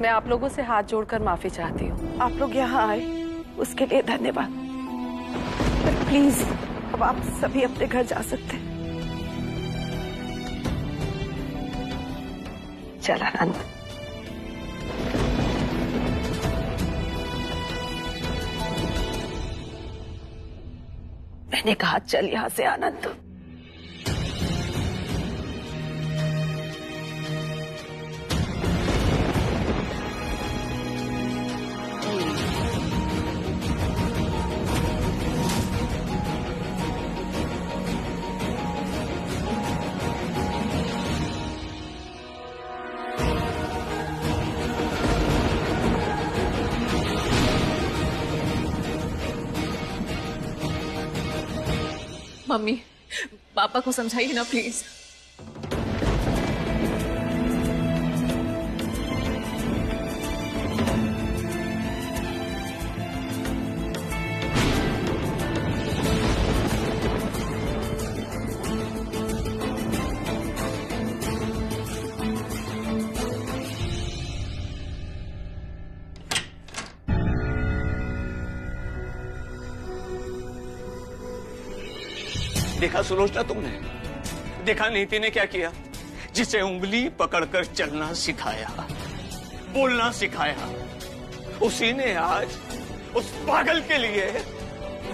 मैं आप लोगों से हाथ जोड़कर माफी चाहती हूँ। आप लोग यहाँ आए उसके लिए धन्यवाद। पर प्लीज अब आप सभी अपने घर जा सकते हैं। चल आनंद। मैंने कहा चल यहाँ से आनंद। मम्मी, पापा को समझाइए ना प्लीज। देखा सुलोचना तुमने? देखा नीति ने क्या किया? जिसे उंगली पकड़कर चलना सिखाया, बोलना सिखाया, उसी ने आज उस पागल के लिए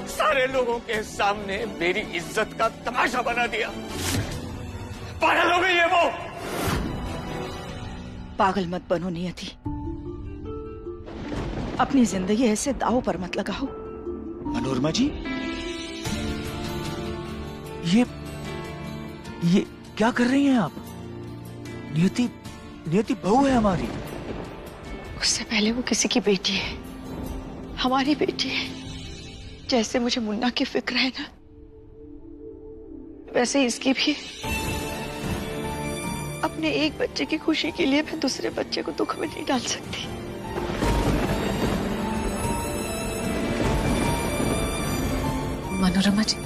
सारे लोगों के सामने मेरी इज्जत का तमाशा बना दिया। पागल हो गई है वो। पागल मत बनो नियति, अपनी जिंदगी ऐसे दांव पर मत लगाओ। मनोरमा जी, ये क्या कर रही हैं आप? नियति बहू है हमारी। उससे पहले वो किसी की बेटी है, हमारी बेटी है। जैसे मुझे मुन्ना की फिक्र है ना, वैसे इसकी भी। अपने एक बच्चे की खुशी के लिए मैं दूसरे बच्चे को दुख में नहीं डाल सकती। मनोरमा जी,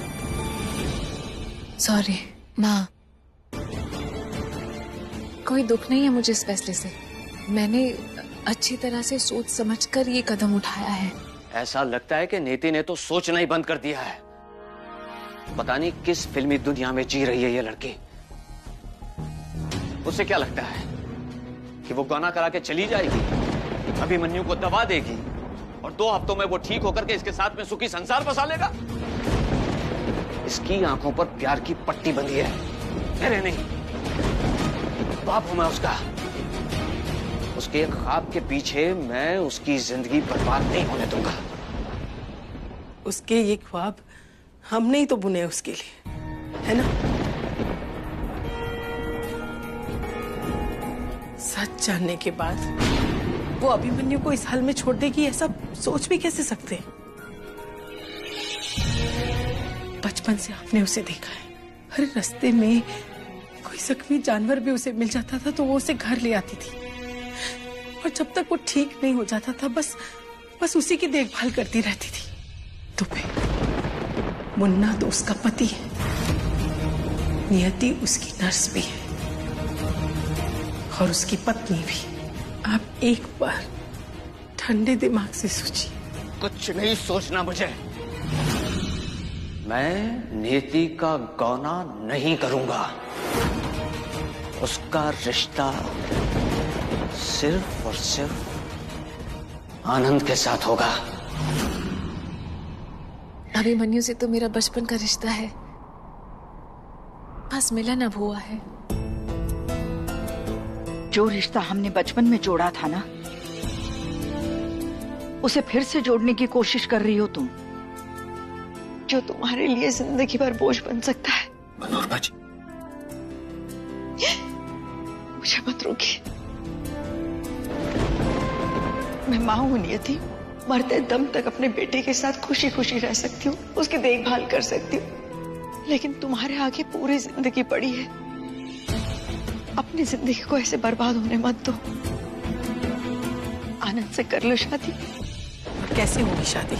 सॉरी। माँ, कोई दुख नहीं है मुझे इस फैसले से। मैंने अच्छी तरह से सोच समझकर ये कदम उठाया है। ऐसा लगता है कि नीति ने तो सोचना ही बंद कर दिया है। पता नहीं किस फिल्मी दुनिया में जी रही है ये लड़की। उसे क्या लगता है कि वो गाना करा के चली जाएगी, अभिमन्यु को दबा देगी और 2 हफ्तों में वो ठीक होकर के इसके साथ में सुखी संसार बसा लेगा? इसकी आंखों पर प्यार की पट्टी बंधी है, मेरे नहीं। बाप हूं मैं उसका। उसके ख्वाब के पीछे मैं उसकी जिंदगी बर्बाद नहीं होने दूंगा। उसके ये ख्वाब हमने ही तो बुने उसके लिए, है ना? सच जानने के बाद वो अभिमन्यु को इस हाल में छोड़ देगी, ऐसा सोच भी कैसे सकते हैं? बचपन से आपने उसे देखा है, हर रास्ते में कोई जख्मी जानवर भी उसे मिल जाता था तो वो उसे घर ले आती थी, और जब तक वो ठीक नहीं हो जाता था बस उसी की देखभाल करती रहती थी। तो फिर मुन्ना तो उसका पति है, नियति उसकी नर्स भी है और उसकी पत्नी भी। आप एक बार ठंडे दिमाग से सोचिए। कुछ नहीं सोचना मुझे। मैं नीति का गौना नहीं करूंगा। उसका रिश्ता सिर्फ और सिर्फ आनंद के साथ होगा। अभिमन्यु से तो मेरा बचपन का रिश्ता है, बस मिलन अब हुआ है। जो रिश्ता हमने बचपन में जोड़ा था ना, उसे फिर से जोड़ने की कोशिश कर रही हो तुम, जो तुम्हारे लिए जिंदगी भर बोझ बन सकता है। मनोरमा जी, मुझे मत रोकिए। मैं मां हूं नियति, मरते दम तक अपने बेटे के साथ खुशी खुशी रह सकती हूँ, उसकी देखभाल कर सकती हूँ, लेकिन तुम्हारे आगे पूरी जिंदगी पड़ी है। अपनी जिंदगी को ऐसे बर्बाद होने मत दो। आनंद से कर लो शादी। कैसे होगी शादी?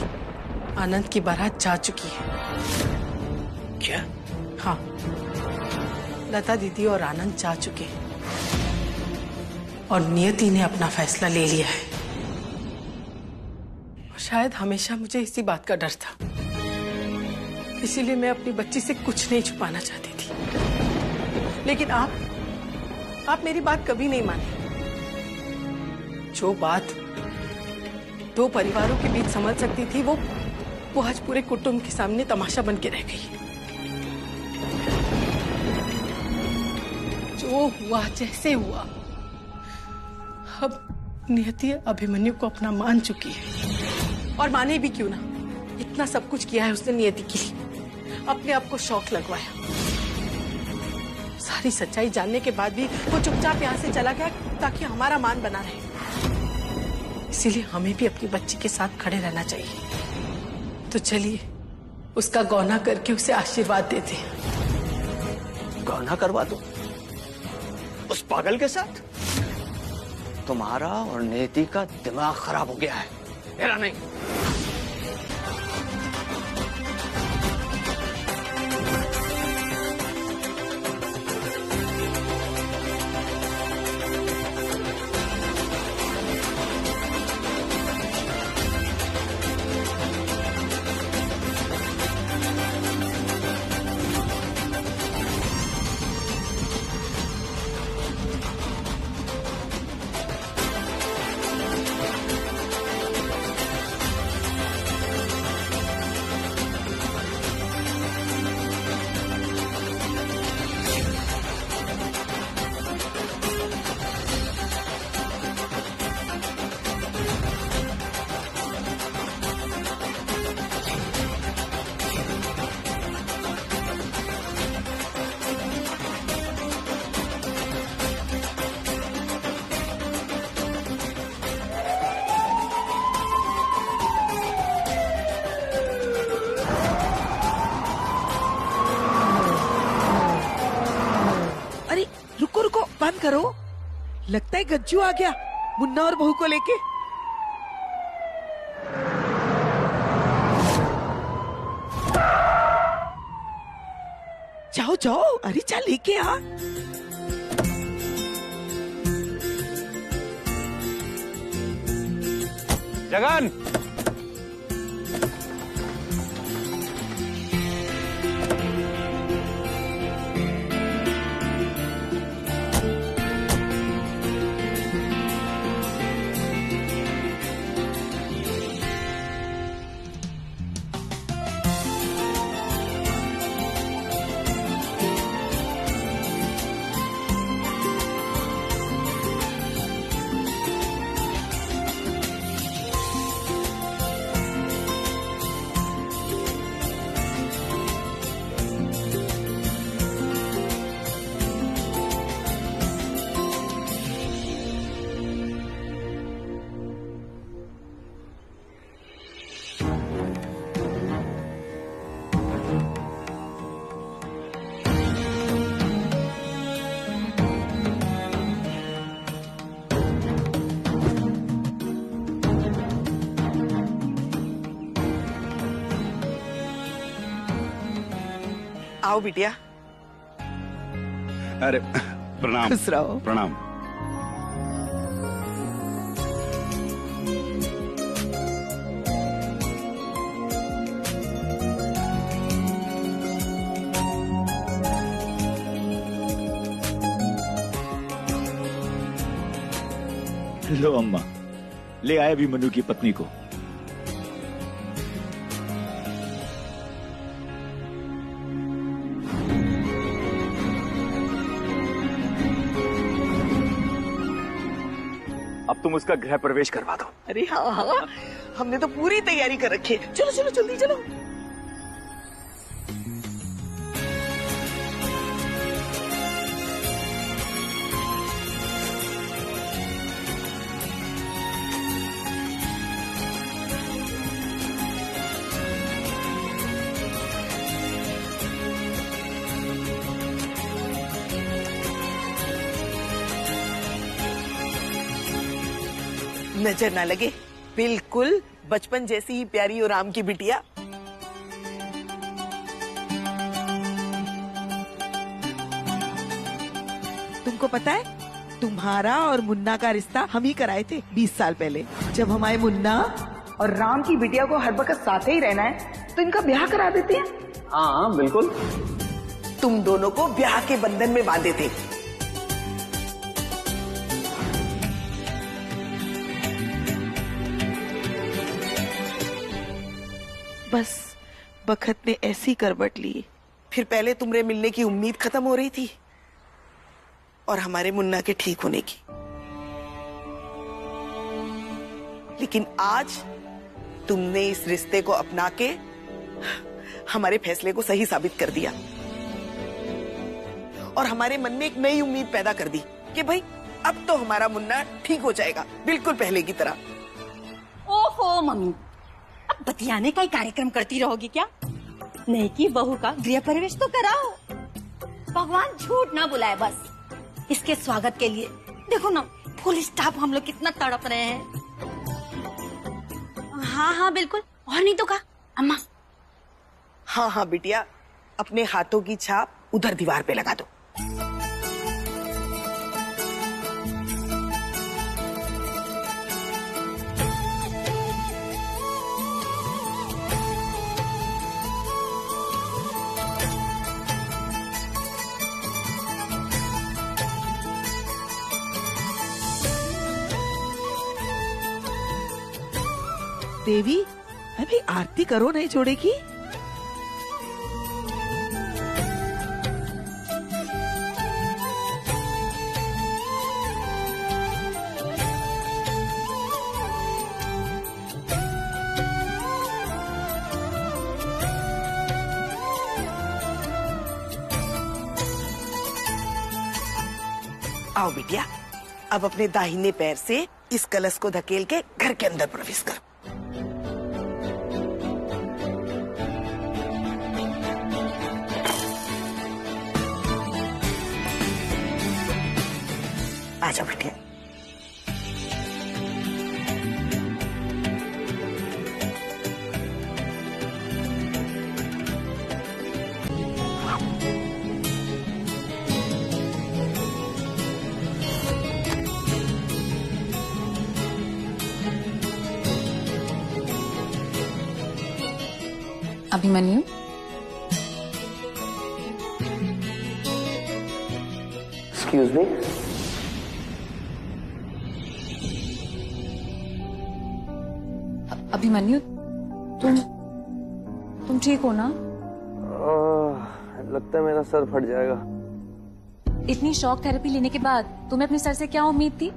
आनंद की बारात जा चुकी है। क्या? हाँ, लता दीदी और आनंद जा चुके हैं। और नियति ने अपना फैसला ले लिया है। शायद हमेशा मुझे इसी बात का डर था, इसीलिए मैं अपनी बच्ची से कुछ नहीं छुपाना चाहती थी। लेकिन आप मेरी बात कभी नहीं माने। जो बात दो परिवारों के बीच समझ सकती थी, वो आज पूरे कुटुंब के सामने तमाशा बन के रह गई। जो हुआ जैसे हुआ, अब नियति अभिमन्यु को अपना मान चुकी है। और माने भी क्यों ना, इतना सब कुछ किया है उसने नियति के लिए, अपने आप को शौक लगवाया। सारी सच्चाई जानने के बाद भी वो चुपचाप यहाँ से चला गया ताकि हमारा मान बना रहे। इसीलिए हमें भी अपनी बच्ची के साथ खड़े रहना चाहिए। तो चलिए उसका गौना करके उसे आशीर्वाद देते हैं। गौना करवा दो उस पागल के साथ? तुम्हारा और नेति का दिमाग खराब हो गया है, मेरा नहीं। बंद करो, लगता है गज्जू आ गया मुन्ना और बहू को लेके। जाओ जाओ, अरे जा लेके आ। जगन, आओ बिटिया। अरे प्रणाम। खुश रहो। प्रणाम। लो अम्मा, ले आए अभिमन्यु की पत्नी को। अब तुम उसका गृह प्रवेश करवा दो। अरे हाँ हाँ, हमने तो पूरी तैयारी कर रखी है। चलो चलो जल्दी चलो। नजर ना लगे, बिल्कुल बचपन जैसी ही प्यारी और राम की बिटिया। तुमको पता है तुम्हारा और मुन्ना का रिश्ता हम ही कराए थे 20 साल पहले, जब हमारे मुन्ना और राम की बिटिया को हर वक्त साथ ही रहना है तो इनका ब्याह करा देते हैं। हाँ बिल्कुल। तुम दोनों को ब्याह के बंधन में बांधे थे। बस बखत ने ऐसी करवट ली, फिर पहले तुमरे मिलने की उम्मीद खत्म हो रही थी और हमारे मुन्ना के ठीक होने की, लेकिन आज तुमने इस रिश्ते को अपना के हमारे फैसले को सही साबित कर दिया और हमारे मन में एक नई उम्मीद पैदा कर दी कि भाई अब तो हमारा मुन्ना ठीक हो जाएगा, बिल्कुल पहले की तरह। ओहो मम्मी, अब बतियाने का ही कार्यक्रम करती रहोगी क्या? नहीं की बहू का गृह प्रवेश तो कराओ। भगवान झूठ ना बुलाए बस। इसके स्वागत के लिए देखो ना, फुल स्टाफ हम लोग कितना तड़प रहे हैं। हाँ हाँ बिल्कुल, और नहीं तो का अम्मा। हाँ हाँ बिटिया, अपने हाथों की छाप उधर दीवार पे लगा दो। देवी, अभी आरती करो, नहीं छोड़ेगी। आओ बिटिया, अब अपने दाहिने पैर से इस कलश को धकेल के घर के अंदर प्रवेश करो। आजा बिटिया। Abhimanyu, excuse me. अभिमन्यु, तुम ठीक हो ना? लगता है मेरा सर फट जाएगा। इतनी शॉक थेरेपी लेने के बाद तुम्हें अपने सर से क्या उम्मीद थी?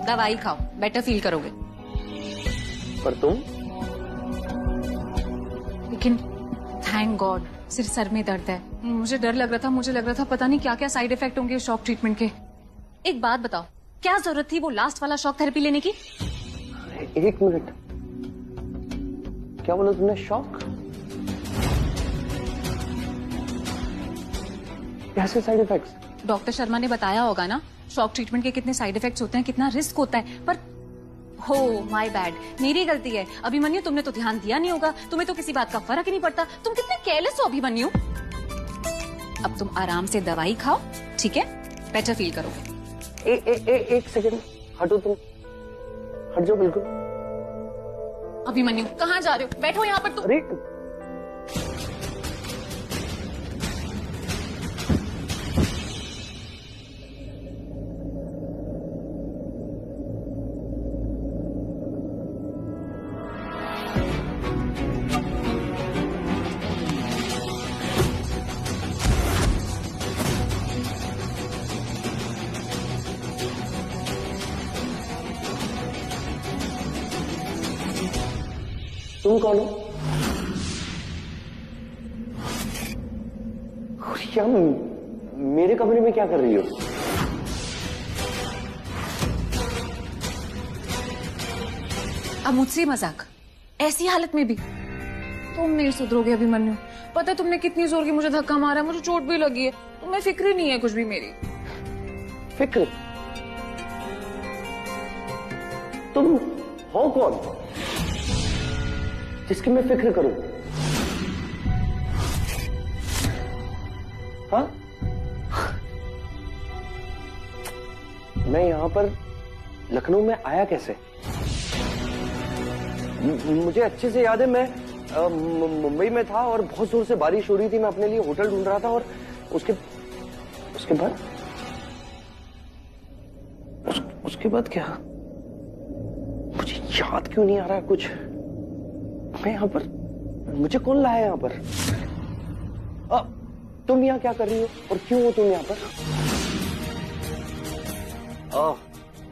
दवाई खाओ, बेटर फील करोगे। पर तुम? लेकिन थैंक गॉड सिर्फ सर में दर्द है। मुझे डर लग रहा था पता नहीं क्या क्या साइड इफेक्ट होंगे शॉक ट्रीटमेंट के। एक बात बताओ, क्या जरूरत थी वो लास्ट वाला शॉक थेरेपी लेने की? एक मिनट, क्या बोला तुमने? शॉक? कैसे साइड इफेक्ट्स? डॉक्टर शर्मा ने बताया होगा ना शॉक ट्रीटमेंट के कितने साइड इफेक्ट्स होते हैं, कितना रिस्क होता है। पर हो माय बैड, मेरी गलती है। अभिमन्यु, तुमने तो ध्यान दिया नहीं होगा, तुम्हें तो किसी बात का फर्क ही नहीं पड़ता। तुम कितने केयरलेस हो अभिमन्यु। अब तुम आराम से दवाई खाओ, ठीक है? बेटर फील करोगे। एक सेकंड हटो, तुम हट जाओ बिल्कुल। अभिमन्यु, कहाँ जा रहे हो? बैठो यहाँ पर तुम। अरे तुम कौन हो? क्या मेरे कमरे में क्या कर रही हो? अब मुझसे मजाक, ऐसी हालत में भी तुम नहीं सुधरोगे अभिमन्यु। पता है तुमने कितनी जोर की मुझे धक्का मारा, मुझे चोट भी लगी है। तुम्हें फिक्र ही नहीं है कुछ भी मेरी। फिक्र? तुम हो कौन जिसकी मैं फिक्र करूं? हाँ? मैं यहाँ पर लखनऊ में आया कैसे? मुझे अच्छे से याद है, मैं मुंबई में था और बहुत जोर से बारिश हो रही थी। मैं अपने लिए होटल ढूंढ रहा था और उसके बाद उसके बाद क्या? मुझे याद क्यों नहीं आ रहा कुछ। मैं यहाँ पर, मुझे कौन लाया यहाँ पर? तुम यहाँ क्या कर रही हो और क्यों हो तुम यहाँ पर?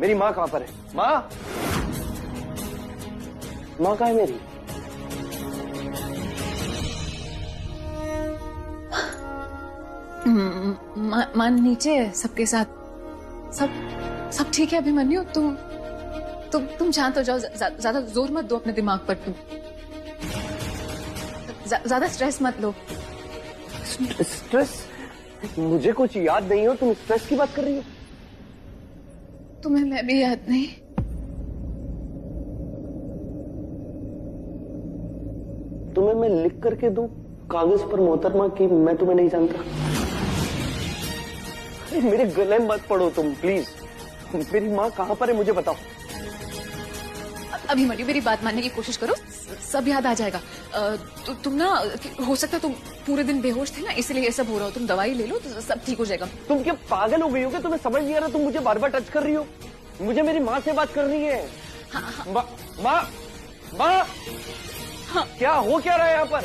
मेरी माँ कहाँ पर है? माँ कहाँ है मेरी? माँ नीचे है सबके साथ। सब ठीक है अभिमन्यु। तुम शांत हो जाओ। ज्यादा जोर मत दो अपने दिमाग पर। तुम ज्यादा स्ट्रेस मत लो। स्ट्रेस? मुझे कुछ याद नहीं हो, तुम स्ट्रेस की बात कर रही हो? तुम्हें मैं भी याद नहीं? तुम्हें मैं लिख करके दूं कागज पर मोहतरमा कि मैं तुम्हें नहीं जानता? मेरे गले मत पड़ो तुम प्लीज। मेरी माँ कहाँ पर है मुझे बताओ। अभिमन्यु मेरी बात मानने की कोशिश करो, सब याद आ जाएगा। तुम ना, हो सकता है तुम पूरे दिन बेहोश थे ना, इसलिए ये सब हो रहा हो। तुम दवाई ले लो तो सब ठीक हो जाएगा। तुम क्या पागल हो गई हो क्या? तुम्हें समझ नहीं आ रहा? तुम मुझे बार बार टच कर रही हो। मुझे मेरी माँ से बात कर रही है। माँ क्या हो क्या रहा है यहाँ पर?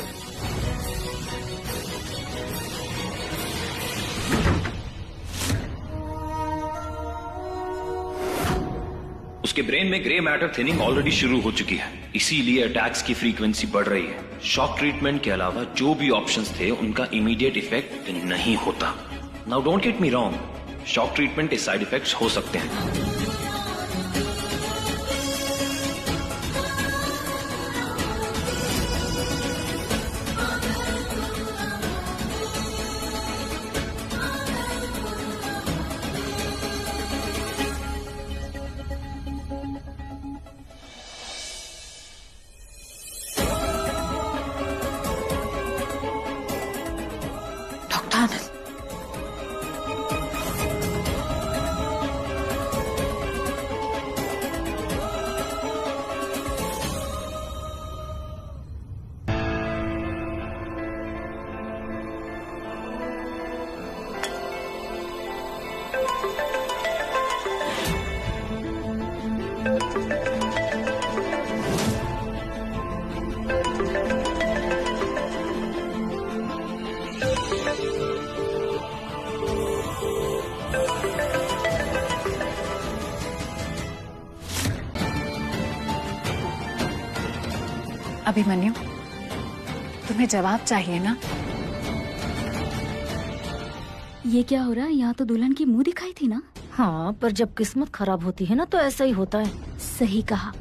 उसके ब्रेन में ग्रे मैटर थिनिंग ऑलरेडी शुरू हो चुकी है, इसीलिए अटैक्स की फ्रीक्वेंसी बढ़ रही है। शॉक ट्रीटमेंट के अलावा जो भी ऑप्शंस थे उनका इमीडिएट इफेक्ट नहीं होता। Now don't get me wrong, shock treatment के साइड इफेक्ट्स हो सकते हैं। अभिमन्यु, तुम्हें जवाब चाहिए ना? ये क्या हो रहा है? यहाँ तो दुल्हन की मुंह दिखाई थी ना। हाँ, पर जब किस्मत खराब होती है ना तो ऐसा ही होता है। सही कहा,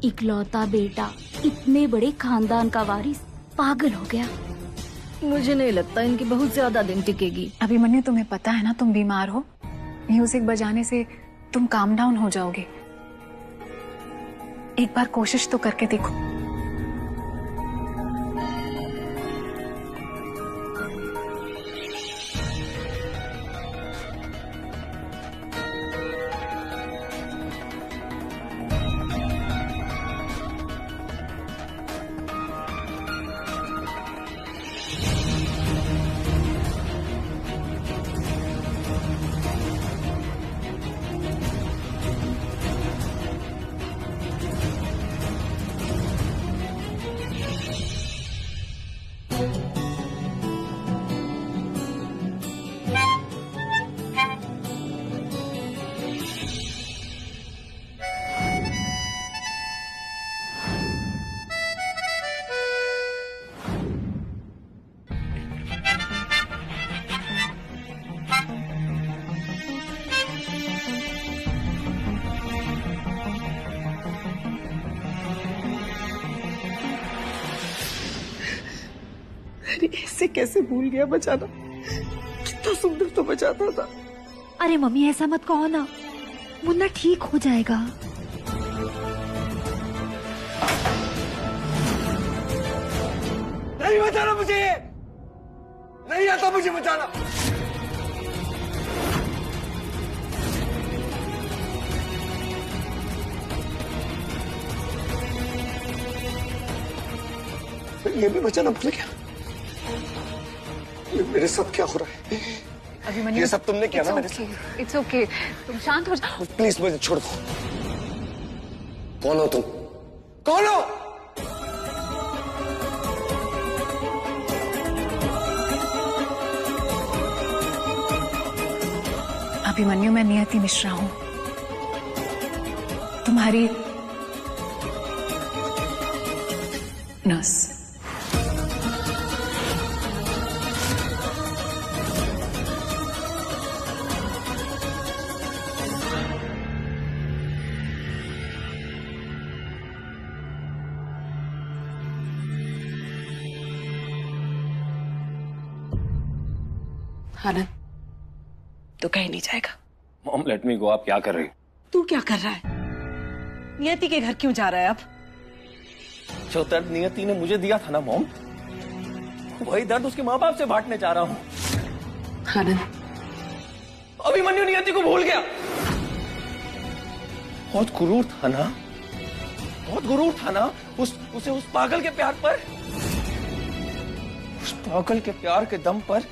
इकलौता बेटा, इतने बड़े खानदान का वारिस पागल हो गया। मुझे नहीं लगता इनकी बहुत ज्यादा दिन टिकेगी। अभिमन्यु, तुम्हें पता है ना तुम बीमार हो। म्यूजिक बजाने से तुम काम डाउन हो जाओगे। एक बार कोशिश तो करके देखो। अरे ऐसे कैसे भूल गया बचाना? कितना सुंदर तो बचाता था। अरे मम्मी ऐसा मत कहो ना, मुन्ना ठीक हो जाएगा। नहीं बचाना मुझे, नहीं आता मुझे बचाना। ये भी बचाना भूल गया। मेरे साथ क्या हो रहा है? अभिमन्यु, ये सब तुमने किया ना मेरे साथ। इट्स ओके, तुम शांत हो जाओ। प्लीज मुझे छोड़ दो। कौन हो तुम? कौन हो? अभिमन्यु, मैं नियति मिश्रा हूं, तुम्हारी नर्स। आनंद, तू कहीं नहीं जाएगा। मॉम लेट मी गो। आप क्या कर रही हो? तू क्या कर रहा है? नियति के घर क्यों जा रहा है अब? जो दर्द नियति ने मुझे दिया था ना मॉम, वही दर्द उसके माँ बाप से बांटने जा रहा हूँ। आनंद, अभिमन्यु नियति को भूल गया। बहुत गुरूर था ना, बहुत गुरूर था ना उसे उस पागल के प्यार पर। उस पागल के प्यार के दम पर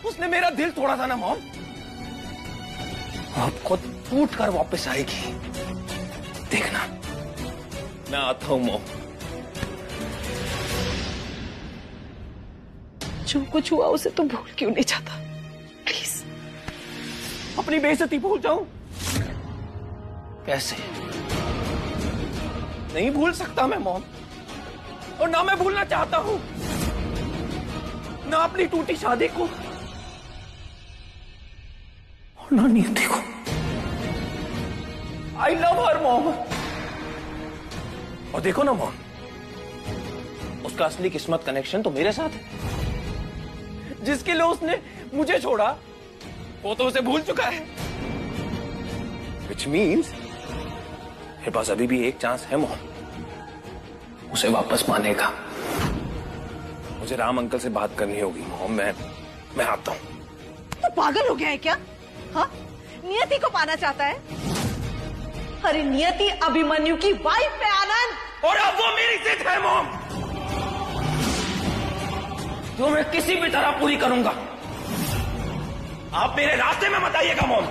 उसने मेरा दिल तोड़ा था ना मॉम। अब खुद टूट कर वापस आएगी, देखना। मैं आता हूं मॉम। जो कुछ हुआ उसे तो भूल क्यों नहीं जाता? प्लीज। अपनी बेइज्जती भूल जाऊं? कैसे? नहीं भूल सकता मैं मॉम, और ना मैं भूलना चाहता हूं, ना अपनी टूटी शादी को, और ना नियति को। I love her mom. और देखो ना मॉम, उसका असली किस्मत कनेक्शन तो मेरे साथ है। जिसके लिए उसने मुझे छोड़ा, वो तो उसे भूल चुका है। Which means मेरे पास अभी भी एक चांस है मॉम, उसे वापस पाने का। मुझे राम अंकल से बात करनी होगी मॉम। मैं आता हूं। तो पागल हो गया है क्या? हाँ, नियति को पाना चाहता है? अरे नियति अभिमन्यु की वाइफ है आनंद, और अब वो मेरी जिद है मॉम, जो मैं किसी भी तरह पूरी करूंगा। आप मेरे रास्ते में मत आइएगा मॉम।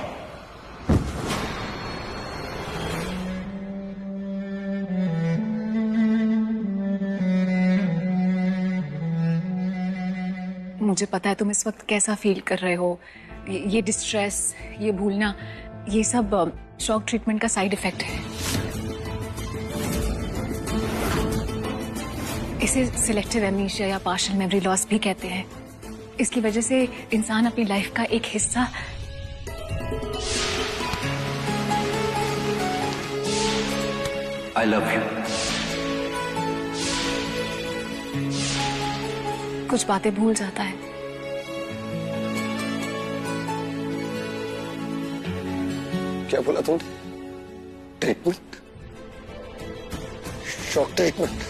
मुझे पता है तुम इस वक्त कैसा फील कर रहे हो। ये डिस्ट्रेस, ये भूलना, ये सब शॉक ट्रीटमेंट का साइड इफेक्ट है। इसे सिलेक्टिव एमनीशिया या पार्शियल मेमोरी लॉस भी कहते हैं। इसकी वजह से इंसान अपनी लाइफ का एक हिस्सा आई लव यू कुछ बातें भूल जाता है। क्या बोला तुमने? ट्रीटमेंट? Shock treatment?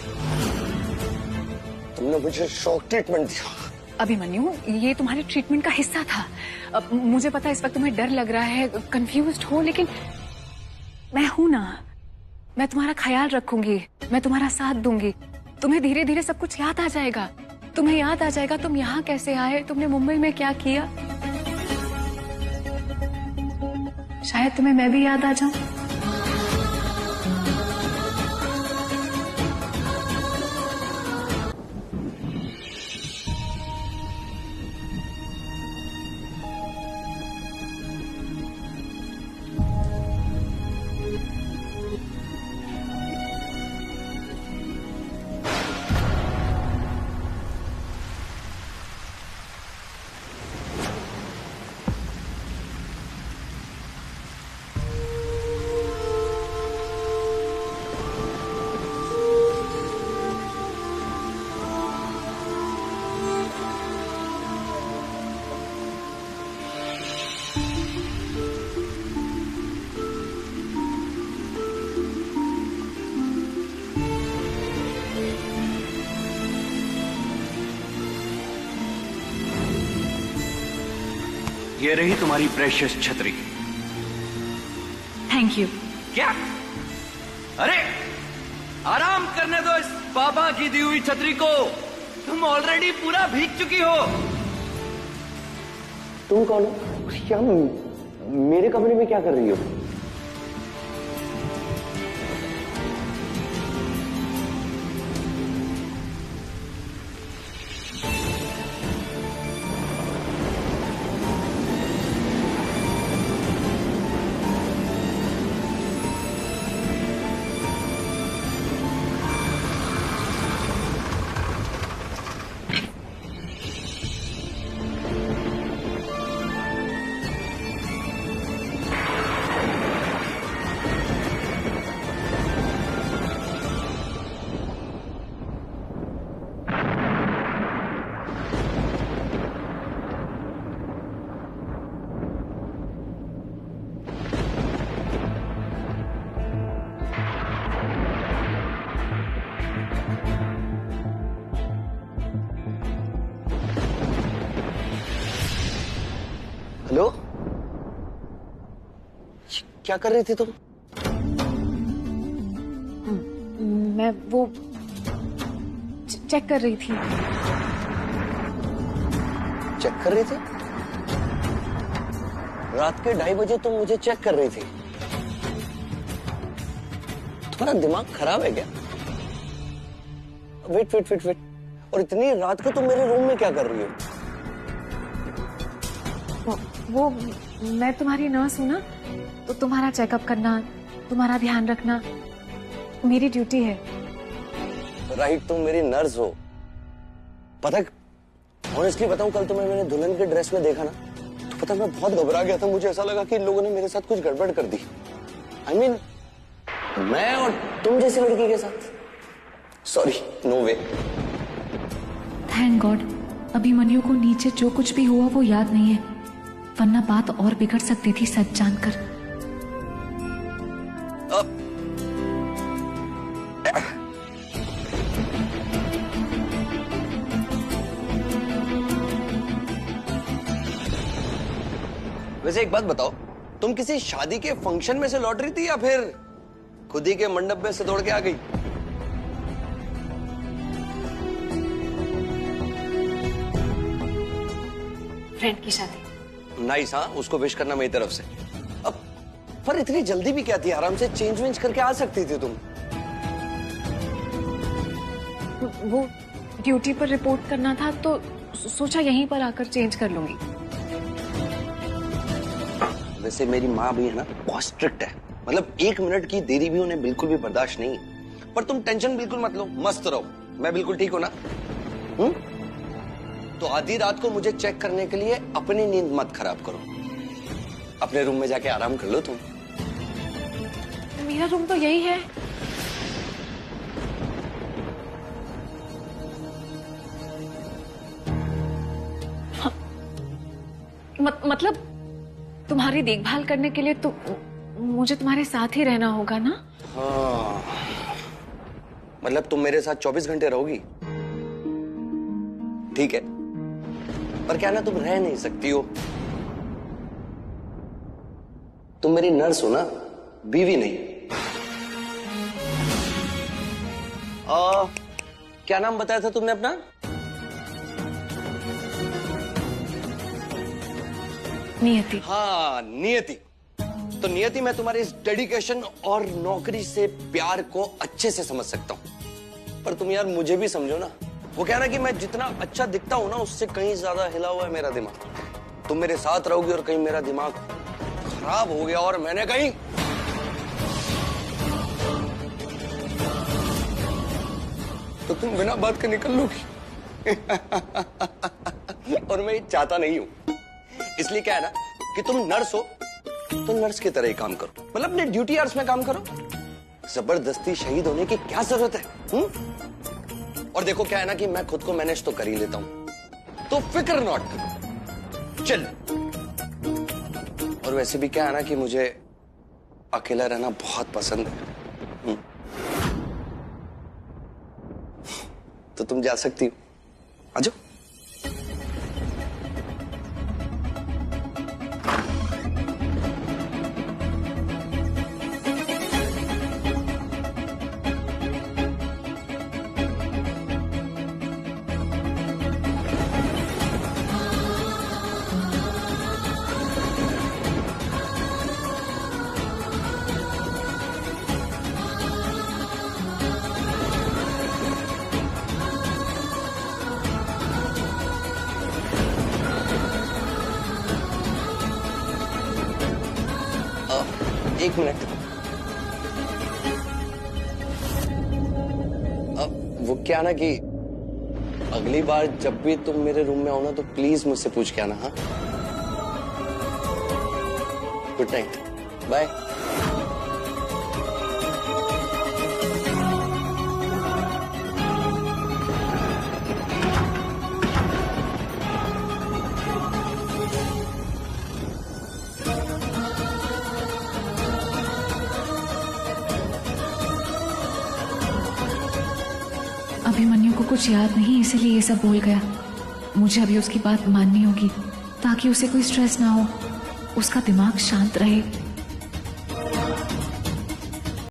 तुमने मुझे शॉक ट्रीटमेंट दिया? अभिमन्यु, ये तुम्हारे ट्रीटमेंट का हिस्सा था। अब मुझे पता है इस वक्त तुम्हें डर लग रहा है, कंफ्यूज्ड हो, लेकिन मैं हूं ना। मैं तुम्हारा ख्याल रखूंगी, मैं तुम्हारा साथ दूंगी। तुम्हें धीरे धीरे सब कुछ याद आ जाएगा। तुम्हें याद आ जाएगा तुम यहाँ कैसे आए, तुमने मुंबई में क्या किया। शायद तुम्हें मैं भी याद आ जाऊं। ये रही तुम्हारी प्रेशियस छतरी। Thank you. क्या? अरे आराम करने दो इस बाबा की दी हुई छतरी को। तुम ऑलरेडी पूरा भीग चुकी हो। तुम कौन हो? क्या मेरे कमरे में क्या कर रही हो? हेलो, क्या कर रही थी तुम? मैं वो चेक कर रही थी। चेक कर रही थी? रात के 2:30 बजे तुम मुझे चेक कर रही थी? तुम्हारा दिमाग खराब है क्या? वेट वेट वेट वेट, और इतनी रात को तुम मेरे रूम में क्या कर रही हो? वो मैं तुम्हारी नर्स हूँ ना, तो तुम्हारा चेकअप करना, तुम्हारा ध्यान रखना मेरी ड्यूटी है। राइट, तुम मेरी नर्स हो। पता, ऑनेस्टली बताऊं, कल तुम्हें मैंने दुल्हन के ड्रेस में देखा ना, तो पता मैं बहुत घबरा गया था। मुझे ऐसा लगा कि इन लोगों ने मेरे साथ कुछ गड़बड़ कर दी। I mean, मैं और तुम जैसी लड़की के साथ। सॉरी, नो वे। थैंक गॉड, अभिमन्यु को नीचे जो कुछ भी हुआ वो याद नहीं है, वरना बात और बिगड़ सकती थी सच जानकर। वैसे एक बात बताओ, तुम किसी शादी के फंक्शन में से लौट रही थी या फिर खुद ही के मंडप में से दौड़ के आ गई? फ्रेंड की शादी। नाइस, हाँ, उसको विश करना मेरी तरफ से। अब पर इतनी जल्दी भी क्या थी? आराम से चेंज वेंज करके आ सकती थी तुम। वो ड्यूटी पर रिपोर्ट करना था तो सोचा यहीं पर आकर चेंज कर लूंगी। वैसे मेरी माँ भी है ना, बहुत स्ट्रिक्ट है। मतलब 1 मिनट की देरी भी उन्हें बिल्कुल भी बर्दाश्त नहीं। पर तुम टेंशन बिल्कुल मत लो, मस्त रहो। मैं बिल्कुल ठीक हूं ना? तो आधी रात को मुझे चेक करने के लिए अपनी नींद मत खराब करो। अपने रूम में जाके आराम कर लो तुम। मेरा रूम तो यही है। मतलब तुम्हारी देखभाल करने के लिए तो मुझे तुम्हारे साथ ही रहना होगा ना? हाँ, मतलब तुम मेरे साथ 24 घंटे रहोगी? ठीक है, पर क्या ना तुम रह नहीं सकती हो। तुम मेरी नर्स हो ना, बीवी नहीं। क्या नाम बताया था तुमने अपना? नियति। हाँ, नियति। तो नियति, मैं तुम्हारे इस डेडिकेशन और नौकरी से प्यार को अच्छे से समझ सकता हूं, पर तुम यार मुझे भी समझो ना। वो क्या ना कि मैं जितना अच्छा दिखता हूं ना, उससे कहीं ज्यादा हिला हुआ है मेरा दिमाग। तुम मेरे साथ रहोगी और कहीं मेरा दिमाग खराब हो गया और मैंने कहीं तो तुम बिना बात के निकल लोगी। और मैं ये चाहता नहीं हूं। इसलिए क्या है ना कि तुम नर्स हो तो नर्स की तरह ही काम करो। मतलब अपने ड्यूटी आवर्स में काम करो। जबरदस्ती शहीद होने की क्या जरूरत है? और देखो क्या है ना कि मैं खुद को मैनेज तो कर ही लेता हूं, तो फिक्र नॉट। चल, और वैसे भी क्या है ना कि मुझे अकेला रहना बहुत पसंद है। तो तुम जा सकती हो, आ जाओ। एक मिनट। अब वो क्या ना कि अगली बार जब भी तुम मेरे रूम में आओ ना तो प्लीज मुझसे पूछ के आना। हाँ, गुड नाइट, बाय। अभिमन्यु को कुछ याद नहीं, इसीलिए ये सब बोल गया। मुझे अभी उसकी बात माननी होगी ताकि उसे कोई स्ट्रेस ना हो, उसका दिमाग शांत रहे।